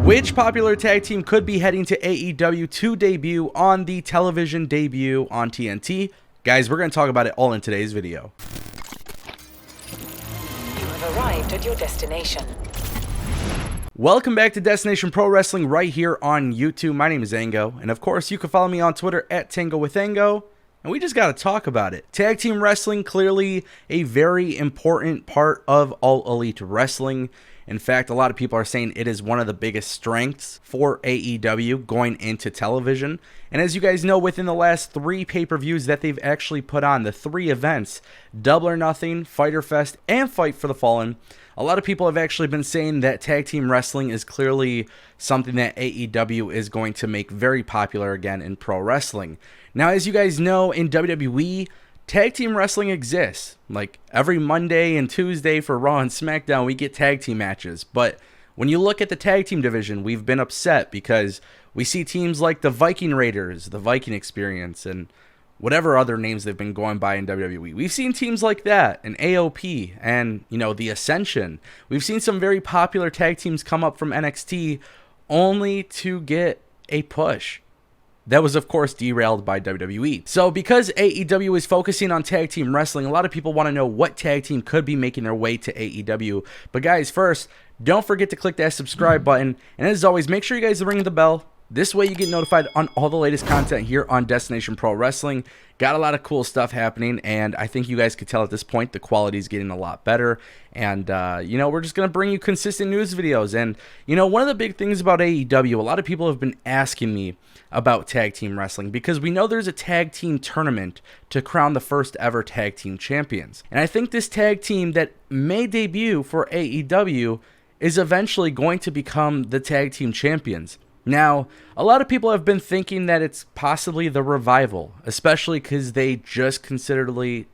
Which popular tag team could be heading to AEW to debut on the television debut on TNT? Guys, we're going to talk about it all in today's video. You have arrived at your destination. Welcome back to Destination Pro Wrestling right here on YouTube. My name is Ango, and of course you can follow me on Twitter at TangoWithAngo. And we just got to talk about it. Tag team wrestling, clearly a very important part of All Elite Wrestling. In fact, a lot of people are saying it is one of the biggest strengths for AEW going into television. And as you guys know, within the last 3 pay-per-views that they've actually put on, the 3 events, Double or Nothing, Fyter Fest, and Fight for the Fallen, a lot of people have actually been saying that tag team wrestling is clearly something that AEW is going to make very popular again in pro wrestling. Now, as you guys know, in WWE, tag team wrestling exists. Like every Monday and Tuesday for Raw and SmackDown, we get tag team matches. But when you look at the tag team division, we've been upset because we see teams like the Viking Raiders, the Viking Experience, and whatever other names they've been going by in WWE. We've seen teams like that, and AOP, and, the Ascension. We've seen some very popular tag teams come up from NXT only to get a push. That was, of course, derailed by WWE. So because AEW is focusing on tag team wrestling, a lot of people want to know what tag team could be making their way to AEW. But guys, first, don't forget to click that subscribe button. And as always, make sure you guys ring the bell. This way you get notified on all the latest content here on Destination Pro Wrestling. Got a lot of cool stuff happening, and I think you guys could tell at this point the quality is getting a lot better. And, we're just going to bring you consistent news videos. And, one of the big things about AEW, a lot of people have been asking me about tag team wrestling because we know there's a tag team tournament to crown the first ever tag team champions. And I think this tag team that may debut for AEW is eventually going to become the tag team champions. Now, a lot of people have been thinking that it's possibly the Revival, especially because they just considerably,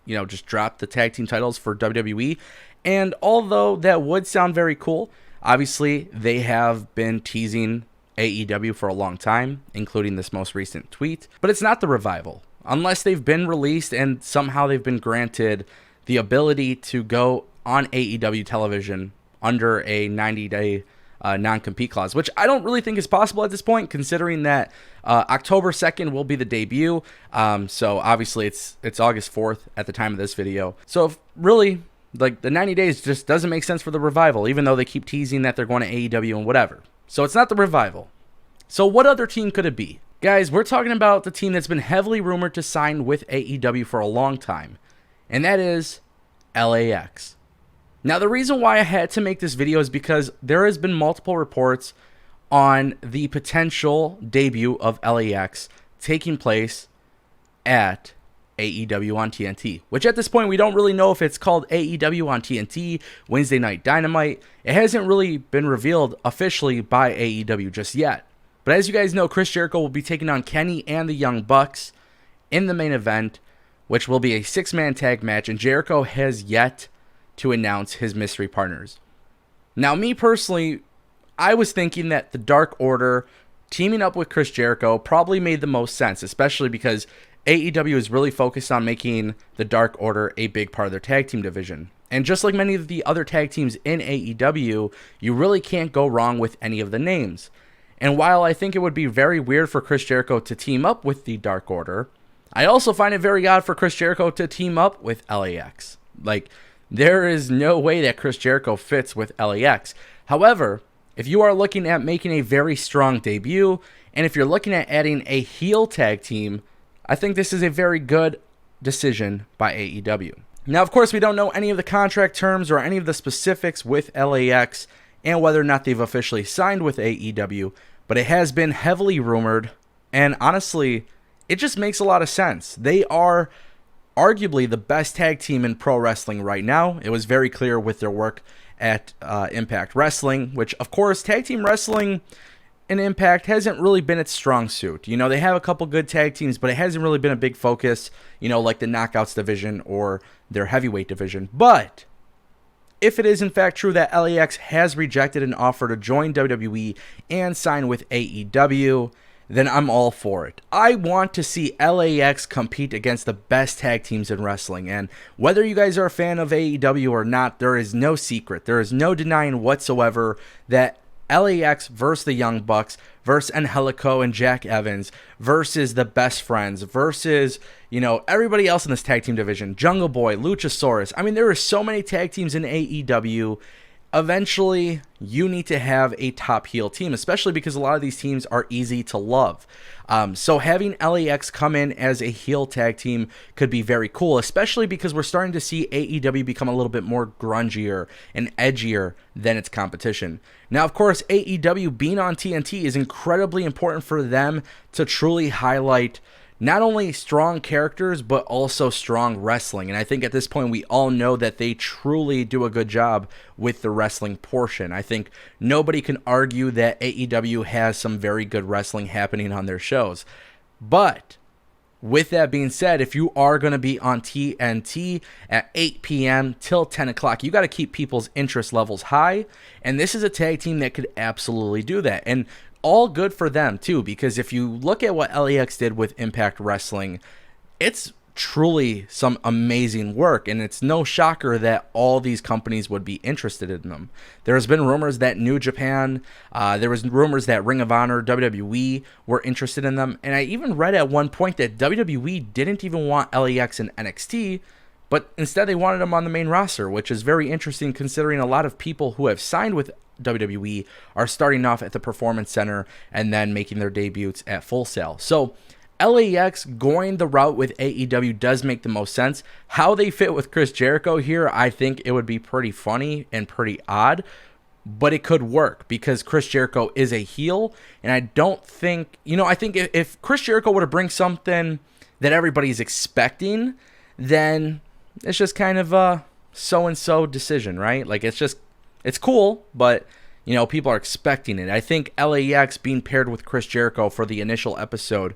just dropped the tag team titles for WWE. And although that would sound very cool, obviously they have been teasing AEW for a long time, including this most recent tweet. But it's not the Revival, unless they've been released and somehow they've been granted the ability to go on AEW television under a 90-day non-compete clause, which I don't really think is possible at this point, considering that October 2nd will be the debut. So obviously it's August 4th at the time of this video. So if really, the 90 days just doesn't make sense for the Revival, even though they keep teasing that they're going to AEW and whatever. So it's not the Revival. So what other team could it be? Guys, we're talking about the team that's been heavily rumored to sign with AEW for a long time, and that is LAX. Now, the reason why I had to make this video is because there has been multiple reports on the potential debut of LAX taking place at AEW on TNT, which at this point we don't really know if it's called AEW on TNT, Wednesday Night Dynamite. It hasn't really been revealed officially by AEW just yet. But as you guys know, Chris Jericho will be taking on Kenny and the Young Bucks in the main event, which will be a 6-man tag match, and Jericho has yet to announce his mystery partners. Now, me personally, I was thinking that the Dark Order teaming up with Chris Jericho probably made the most sense, especially because AEW is really focused on making the Dark Order a big part of their tag team division. And just like many of the other tag teams in AEW, you really can't go wrong with any of the names. And while I think it would be very weird for Chris Jericho to team up with the Dark Order, I also find it very odd for Chris Jericho to team up with LAX. There is no way that Chris Jericho fits with LAX. However, if you are looking at making a very strong debut, and if you're looking at adding a heel tag team, I think this is a very good decision by AEW. Now, of course, we don't know any of the contract terms or any of the specifics with LAX and whether or not they've officially signed with AEW, but it has been heavily rumored, and honestly, it just makes a lot of sense. They are arguably the best tag team in pro wrestling right now. It was very clear with their work at Impact Wrestling, which, of course, tag team wrestling in Impact hasn't really been its strong suit. They have a couple good tag teams, but it hasn't really been a big focus, like the Knockouts division or their heavyweight division. But if it is in fact true that LAX has rejected an offer to join WWE and sign with AEW, then I'm all for it. I want to see LAX compete against the best tag teams in wrestling, and whether you guys are a fan of AEW or not, there is no secret. There is no denying whatsoever that LAX versus the Young Bucks versus Angelico and Jack Evans versus the Best Friends versus, everybody else in this tag team division. Jungle Boy, Luchasaurus. I mean, there are so many tag teams in AEW. Eventually, you need to have a top heel team, especially because a lot of these teams are easy to love. So having LAX come in as a heel tag team could be very cool, especially because we're starting to see AEW become a little bit more grungier and edgier than its competition. Now, of course, AEW being on TNT is incredibly important for them to truly highlight not only strong characters, but also strong wrestling. And I think at this point, we all know that they truly do a good job with the wrestling portion. I think nobody can argue that AEW has some very good wrestling happening on their shows. But with that being said, if you are going to be on TNT at 8 p.m. till 10 o'clock, you got to keep people's interest levels high. And this is a tag team that could absolutely do that. And all good for them, too, because if you look at what LAX did with Impact Wrestling, it's truly some amazing work, and it's no shocker that all these companies would be interested in them. There's been rumors that New Japan, there was rumors that Ring of Honor, WWE were interested in them, and I even read at one point that WWE didn't even want LAX in NXT, but instead they wanted them on the main roster, which is very interesting considering a lot of people who have signed with WWE are starting off at the Performance Center and then making their debuts at Full Sail. So LAX going the route with AEW does make the most sense. How they fit with Chris Jericho here, I think it would be pretty funny and pretty odd, but it could work because Chris Jericho is a heel, and I don't think, I think if Chris Jericho were to bring something that everybody's expecting, then it's just kind of a so-and-so decision, right? Like, it's cool, but, people are expecting it. I think LAX being paired with Chris Jericho for the initial episode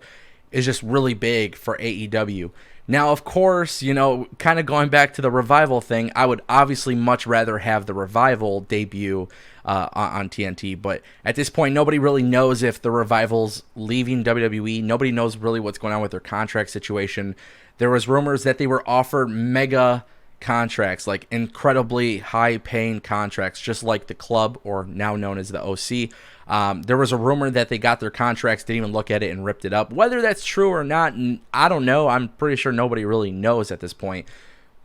is just really big for AEW. Now, of course, kind of going back to the Revival thing, I would obviously much rather have the Revival debut on TNT, but at this point, nobody really knows if the Revival's leaving WWE. Nobody knows really what's going on with their contract situation. There was rumors that they were offered mega contracts, like incredibly high-paying contracts, just like the club, or now known as the OC. There was a rumor that they got their contracts, didn't even look at it, and ripped it up. Whether that's true or not, I don't know. I'm pretty sure nobody really knows at this point.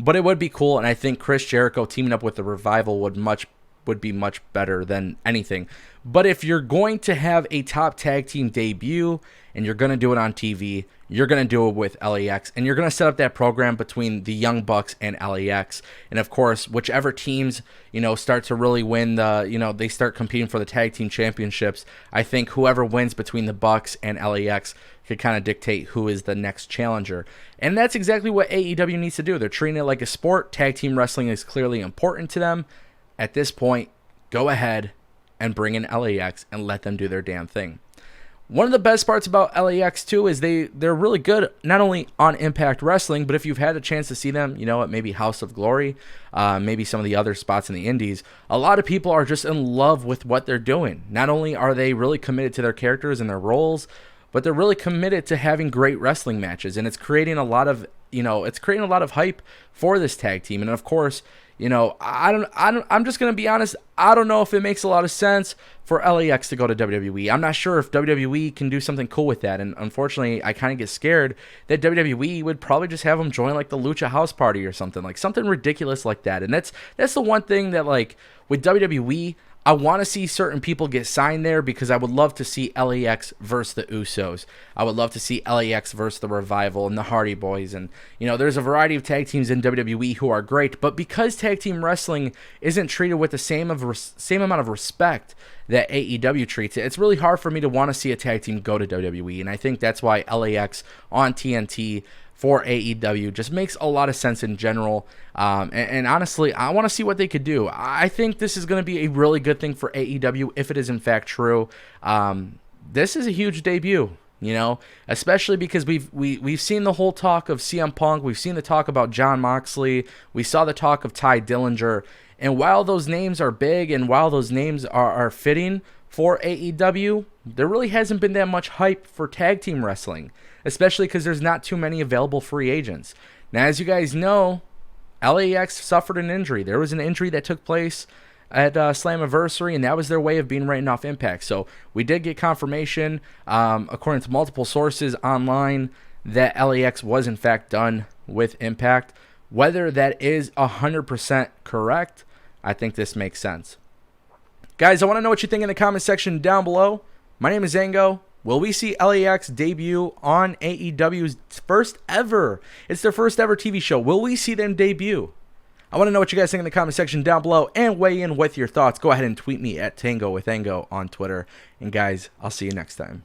But it would be cool, and I think Chris Jericho teaming up with the Revival would be much better than anything. But if you're going to have a top tag team debut and you're going to do it on TV, you're going to do it with LAX, and you're going to set up that program between the Young Bucks and LAX. And of course, whichever teams, start to really win they start competing for the tag team championships, I think whoever wins between the Bucks and LAX could kind of dictate who is the next challenger. And that's exactly what AEW needs to do. They're treating it like a sport. Tag team wrestling is clearly important to them. At this point, go ahead and bring in LAX and let them do their damn thing. One of the best parts about LAX, too, is they're really good, not only on Impact Wrestling, but if you've had a chance to see them, at maybe House of Glory, maybe some of the other spots in the indies, a lot of people are just in love with what they're doing. Not only are they really committed to their characters and their roles, but they're really committed to having great wrestling matches, and it's creating a lot of, hype for this tag team. And of course, I'm just going to be honest, I don't know if it makes a lot of sense for LAX to go to WWE. I'm not sure if WWE can do something cool with that, and unfortunately, I kind of get scared that WWE would probably just have them join, like, the Lucha House Party or something ridiculous like that. And that's the one thing that, like, with WWE, I want to see certain people get signed there because I would love to see LAX versus the Usos. I would love to see LAX versus the Revival and the Hardy Boys. And, there's a variety of tag teams in WWE who are great. But because tag team wrestling isn't treated with the same amount of respect that AEW treats it, it's really hard for me to want to see a tag team go to WWE. And I think that's why LAX on TNT for AEW just makes a lot of sense in general. And honestly, I want to see what they could do. I think this is going to be a really good thing for AEW if it is in fact true. This is a huge debut, especially because we've seen the whole talk of CM Punk. We've seen the talk about Jon Moxley. We saw the talk of Ty Dillinger. And while those names are big and while those names are fitting for AEW, there really hasn't been that much hype for tag team wrestling, especially because there's not too many available free agents. Now, as you guys know, LAX suffered an injury. There was an injury that took place at Slammiversary, and that was their way of being written off Impact. So we did get confirmation, according to multiple sources online, that LAX was in fact done with Impact. Whether that is 100% correct, I think this makes sense. Guys, I want to know what you think in the comment section down below. My name is Zango. Will we see LAX debut on AEW's first ever? It's their first ever TV show. Will we see them debut? I want to know what you guys think in the comment section down below and weigh in with your thoughts. Go ahead and tweet me at Tango with Ango on Twitter. And guys, I'll see you next time.